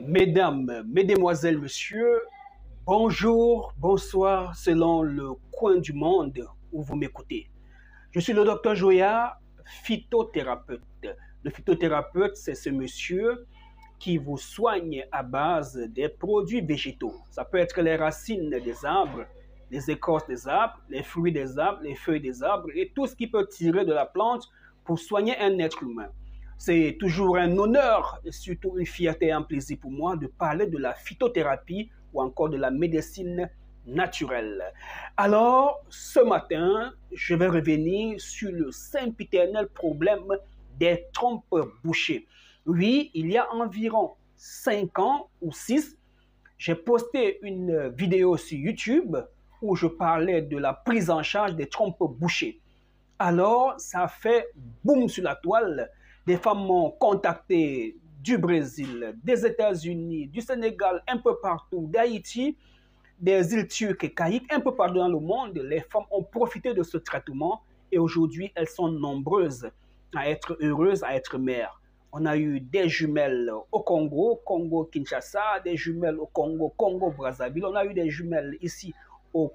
Mesdames, Mesdemoiselles, Messieurs, bonjour, bonsoir, selon le coin du monde où vous m'écoutez. Je suis le docteur Joya, phytothérapeute. Le phytothérapeute, c'est ce monsieur qui vous soigne à base des produits végétaux. Ça peut être les racines des arbres, les écorces des arbres, les fruits des arbres, les feuilles des arbres et tout ce qui peut tirer de la plante pour soigner un être humain. C'est toujours un honneur et surtout une fierté et un plaisir pour moi de parler de la phytothérapie ou encore de la médecine naturelle. Alors, ce matin, je vais revenir sur le sempiternel problème des trompes bouchées. Oui, il y a environ 5 ans ou 6, j'ai posté une vidéo sur YouTube où je parlais de la prise en charge des trompes bouchées. Alors, ça a fait boum sur la toile. Des femmes m'ont contacté du Brésil, des États-Unis, du Sénégal, un peu partout, d'Haïti, des îles turques et caïques, un peu partout dans le monde. Les femmes ont profité de ce traitement et aujourd'hui, elles sont nombreuses à être heureuses, à être mères. On a eu des jumelles au Congo, Congo-Kinshasa, des jumelles au Congo, Congo-Brazzaville. On a eu des jumelles ici au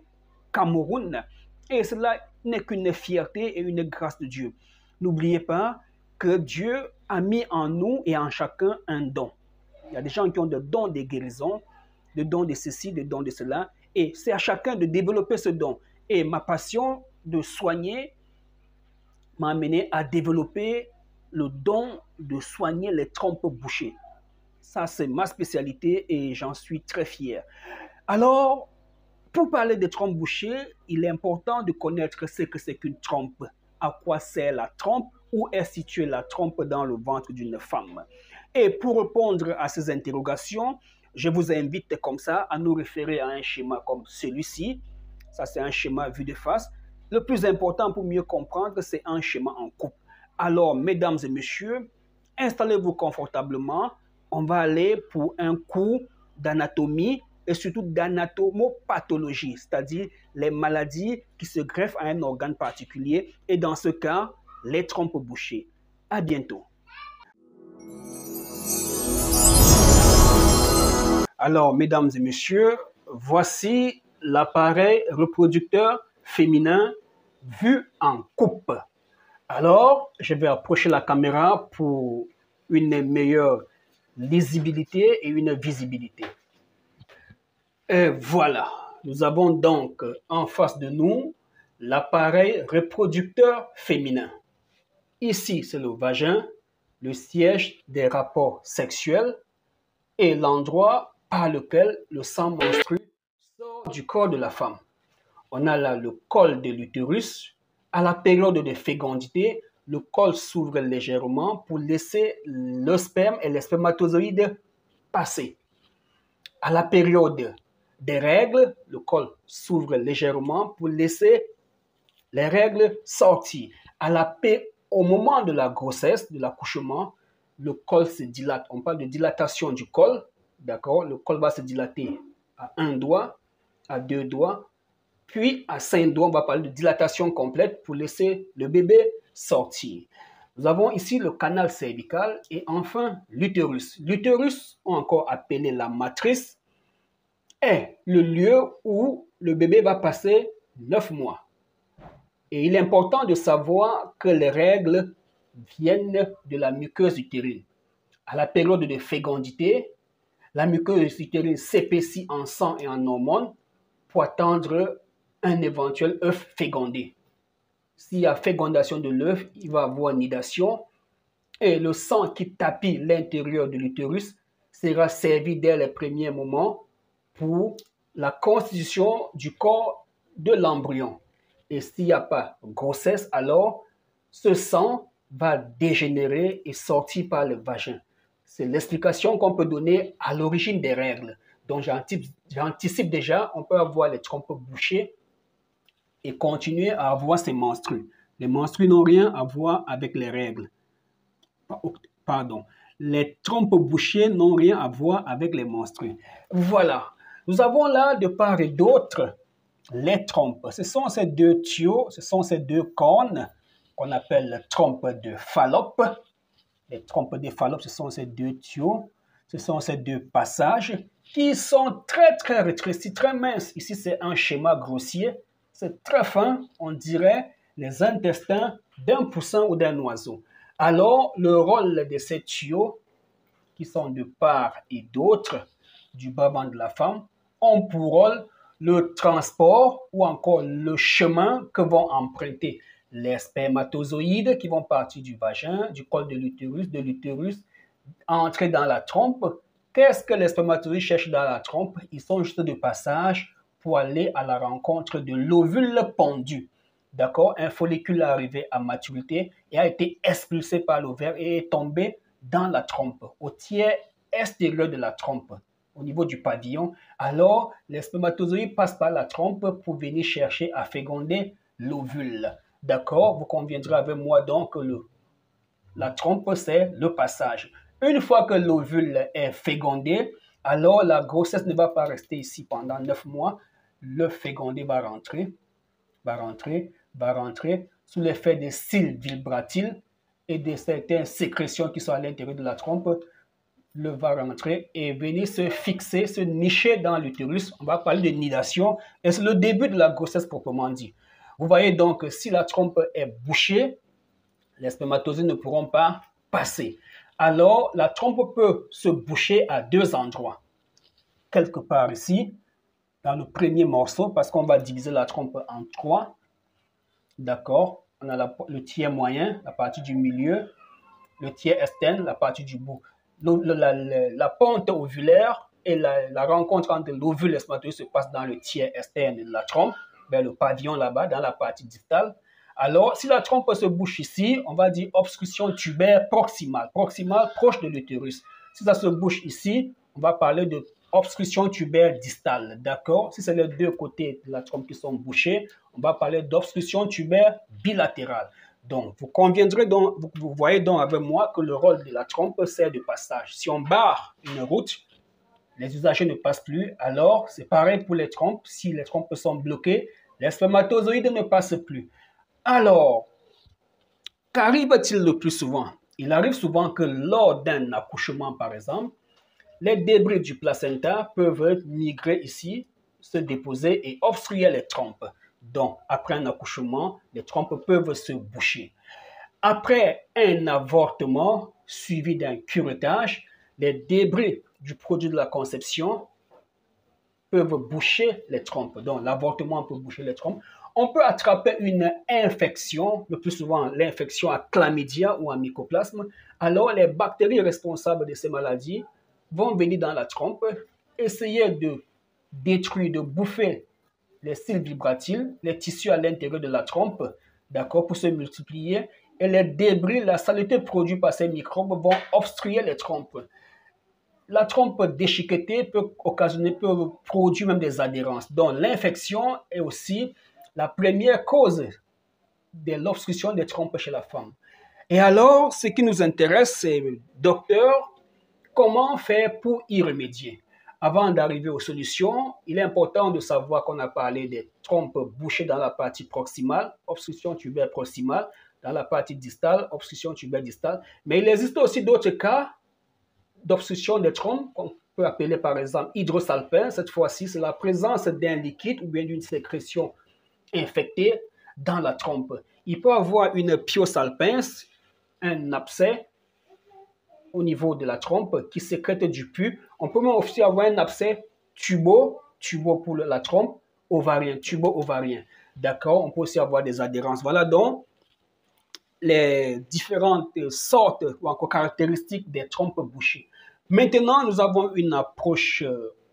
Cameroun. Et cela n'est qu'une fierté et une grâce de Dieu. N'oubliez pas que Dieu a mis en nous et en chacun un don. Il y a des gens qui ont des dons de guérison, des dons de ceci, des dons de cela. Et c'est à chacun de développer ce don. Et ma passion de soigner m'a amené à développer le don de soigner les trompes bouchées. Ça, c'est ma spécialité et j'en suis très fier. Alors, pour parler des trompes bouchées, il est important de connaître ce que c'est qu'une trompe, à quoi sert la trompe, où est située la trompe dans le ventre d'une femme. Et pour répondre à ces interrogations, je vous invite comme ça à nous référer à un schéma comme celui-ci. Ça, c'est un schéma vu de face. Le plus important pour mieux comprendre, c'est un schéma en coupe. Alors, mesdames et messieurs, installez-vous confortablement. On va aller pour un cours d'anatomie et surtout d'anatomopathologie, c'est-à-dire les maladies qui se greffent à un organe particulier et dans ce cas, les trompes bouchées. À bientôt. Alors, mesdames et messieurs, voici l'appareil reproducteur féminin vu en coupe. Alors, je vais approcher la caméra pour une meilleure lisibilité et une visibilité. Et voilà, nous avons donc en face de nous l'appareil reproducteur féminin. Ici, c'est le vagin, le siège des rapports sexuels et l'endroit par lequel le sang menstrué sort du corps de la femme. On a là le col de l'utérus. À la période de fécondité, le col s'ouvre légèrement pour laisser le sperme et les spermatozoïdes passer. À la période des règles, le col s'ouvre légèrement pour laisser les règles sortir. Au moment de la grossesse, de l'accouchement, le col se dilate. On parle de dilatation du col. D'accord? Le col va se dilater à 1 doigt, à 2 doigts, puis à 5 doigts, on va parler de dilatation complète pour laisser le bébé sortir. Nous avons ici le canal cervical et enfin l'utérus. L'utérus, encore appelé la matrice, est le lieu où le bébé va passer 9 mois. Et il est important de savoir que les règles viennent de la muqueuse utérine. À la période de fécondité, la muqueuse utérine s'épaissit en sang et en hormones pour attendre un éventuel œuf fécondé. S'il y a fécondation de l'œuf, il va y avoir nidation et le sang qui tapit l'intérieur de l'utérus sera servi dès les premiers moments pour la constitution du corps de l'embryon. Et s'il n'y a pas grossesse, alors ce sang va dégénérer et sortir par le vagin. C'est l'explication qu'on peut donner à l'origine des règles. Donc j'anticipe déjà, on peut avoir les trompes bouchées et continuer à avoir ces menstrues. Les menstrues n'ont rien à voir avec les règles. Pardon. Les trompes bouchées n'ont rien à voir avec les menstrues. Voilà. Nous avons là, de part et d'autre, les trompes. Ce sont ces deux tuyaux, ce sont ces deux cornes qu'on appelle trompes de Fallope. Les trompes de Fallope, ce sont ces deux tuyaux. Ce sont ces deux passages qui sont très, très rétrécis, très minces. Ici, c'est un schéma grossier. C'est très fin, on dirait les intestins d'un poussin ou d'un oiseau. Alors, le rôle de ces tuyaux, qui sont de part et d'autre du bas de la femme, ont pour rôle le transport ou encore le chemin que vont emprunter les spermatozoïdes qui vont partir du vagin, du col de l'utérus, entrer dans la trompe. Qu'est-ce que les spermatozoïdes cherchent dans la trompe? Ils sont juste de passage pour aller à la rencontre de l'ovule pondu. D'accord? Un follicule est arrivé à maturité et a été expulsé par l'ovaire et est tombé dans la trompe, au tiers extérieur de la trompe, au niveau du pavillon. Alors, les spermatozoïdes passent par la trompe pour venir chercher à féconder l'ovule. D'accord? Vous conviendrez avec moi donc que la trompe, c'est le passage. Une fois que l'ovule est fécondé, alors la grossesse ne va pas rester ici pendant 9 mois. Le fécondé va rentrer sous l'effet des cils vibratiles et de certaines sécrétions qui sont à l'intérieur de la trompe. Le va rentrer et venir se fixer, se nicher dans l'utérus. On va parler de nidation et c'est le début de la grossesse proprement dit. Vous voyez donc, si la trompe est bouchée, les spermatozoïdes ne pourront pas passer. Alors, la trompe peut se boucher à deux endroits. Quelque part ici, dans le premier morceau, parce qu'on va diviser la trompe en trois. D'accord? On a le tiers moyen, la partie du milieu, le tiers externe, la partie du bout. La pente ovulaire et la rencontre entre l'ovule et le spermatozoïde se passe dans le tiers externe de la trompe, vers le pavillon là-bas, dans la partie distale. Alors, si la trompe se bouche ici, on va dire obstruction tubaire proximale, proche de l'utérus. Si ça se bouche ici, on va parler de obstruction tubaire distale, d'accord? Si c'est les deux côtés de la trompe qui sont bouchés, on va parler d'obstruction tubaire bilatérale. Donc, vous voyez donc avec moi que le rôle de la trompe, c'est de passage. Si on barre une route, les usagers ne passent plus. Alors, c'est pareil pour les trompes. Si les trompes sont bloquées, les spermatozoïdes ne passent plus. Alors, qu'arrive-t-il le plus souvent? Il arrive souvent que lors d'un accouchement, par exemple, les débris du placenta peuvent migrer ici, se déposer et obstruer les trompes. Donc, après un accouchement, les trompes peuvent se boucher. Après un avortement suivi d'un curettage, les débris du produit de la conception peuvent boucher les trompes. Donc, l'avortement peut boucher les trompes. On peut attraper une infection, le plus souvent l'infection à chlamydia ou à mycoplasme. Alors, les bactéries responsables de ces maladies vont venir dans la trompe, essayer de détruire, de bouffer les cils vibratiles, les tissus à l'intérieur de la trompe, d'accord, pour se multiplier. Et les débris, la saleté produite par ces microbes vont obstruer les trompes. La trompe déchiquetée peut produire même des adhérences. Donc, l'infection est aussi la première cause de l'obstruction des trompes chez la femme. Et alors, ce qui nous intéresse, c'est, docteur, comment faire pour y remédier? Avant d'arriver aux solutions, il est important de savoir qu'on a parlé des trompes bouchées dans la partie proximale, obstruction tubaire proximale, dans la partie distale, obstruction tubaire distale. Mais il existe aussi d'autres cas d'obstruction des trompes qu'on peut appeler par exemple hydrosalpin. Cette fois-ci, c'est la présence d'un liquide ou bien d'une sécrétion infectée dans la trompe. Il peut y avoir une pyosalpince, un abcès au niveau de la trompe qui sécrète du pus. On peut même aussi avoir un abcès tubo pour la trompe, ovarien, tubo-ovarien. D'accord? On peut aussi avoir des adhérences. Voilà donc les différentes sortes ou encore caractéristiques des trompes bouchées. Maintenant, nous avons une approche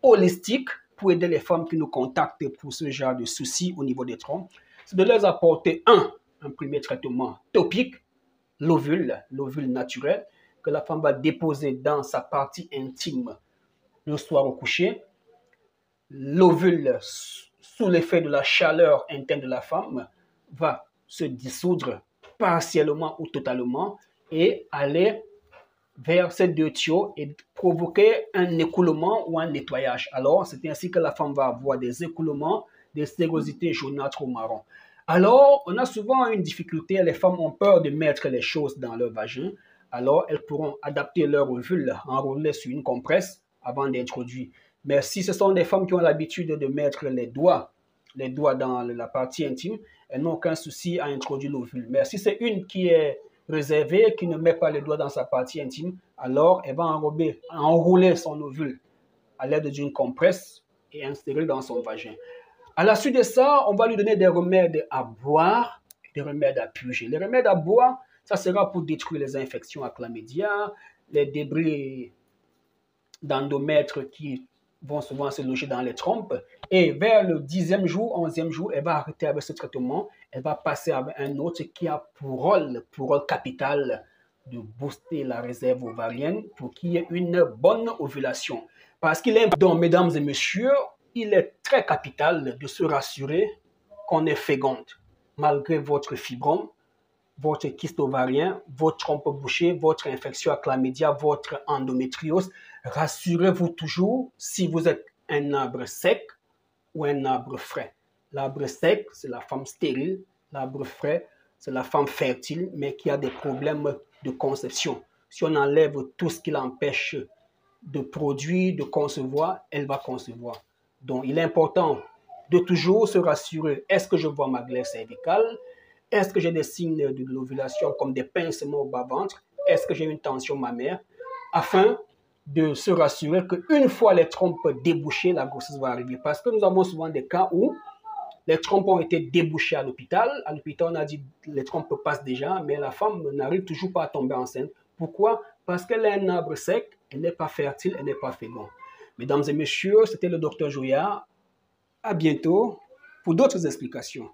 holistique pour aider les femmes qui nous contactent pour ce genre de soucis au niveau des trompes. C'est de leur apporter un premier traitement topique, l'ovule naturel, que la femme va déposer dans sa partie intime le soir au coucher. L'ovule, sous l'effet de la chaleur interne de la femme, va se dissoudre partiellement ou totalement et aller vers ces deux tuyaux et provoquer un écoulement ou un nettoyage. Alors, c'est ainsi que la femme va avoir des écoulements, des sérosités jaunâtres ou marron. Alors, on a souvent une difficulté, les femmes ont peur de mettre les choses dans leur vagin. Alors, elles pourront adapter leur ovule enroulé sur une compresse avant d'introduire. Mais si ce sont des femmes qui ont l'habitude de mettre les doigts dans la partie intime, elles n'ont aucun souci à introduire l'ovule. Mais si c'est une qui est réservée, qui ne met pas les doigts dans sa partie intime, alors elle va enrouler son ovule à l'aide d'une compresse et insérer dans son vagin. À la suite de ça, on va lui donner des remèdes à boire, des remèdes à purger. Les remèdes à boire, ça sera pour détruire les infections à chlamydia, les débris d'endomètre qui vont souvent se loger dans les trompes. Et vers le 10e jour, 11e jour, elle va arrêter avec ce traitement. Elle va passer avec un autre qui a pour rôle capital de booster la réserve ovarienne pour qu'il y ait une bonne ovulation. Parce qu'il est donc, mesdames et messieurs, il est très capital de se rassurer qu'on est féconde. Malgré votre fibrome, votre kyste ovarien, votre trompe bouchée, votre infection à chlamydia, votre endométriose, rassurez-vous toujours si vous êtes un arbre sec ou un arbre frais. L'arbre sec, c'est la femme stérile. L'arbre frais, c'est la femme fertile, mais qui a des problèmes de conception. Si on enlève tout ce qui l'empêche de produire, de concevoir, elle va concevoir. Donc, il est important de toujours se rassurer. Est-ce que je vois ma glaire cervicale? Est-ce que j'ai des signes de l'ovulation comme des pincements au bas-ventre? Est-ce que j'ai une tension mammaire? Afin de se rassurer qu'une fois les trompes débouchées, la grossesse va arriver. Parce que nous avons souvent des cas où les trompes ont été débouchées à l'hôpital. À l'hôpital, on a dit que les trompes passent déjà, mais la femme n'arrive toujours pas à tomber enceinte. Pourquoi? Parce qu'elle est un arbre sec, elle n'est pas fertile, elle n'est pas féconde. Mesdames et messieurs, c'était le Dr Joya. À bientôt pour d'autres explications.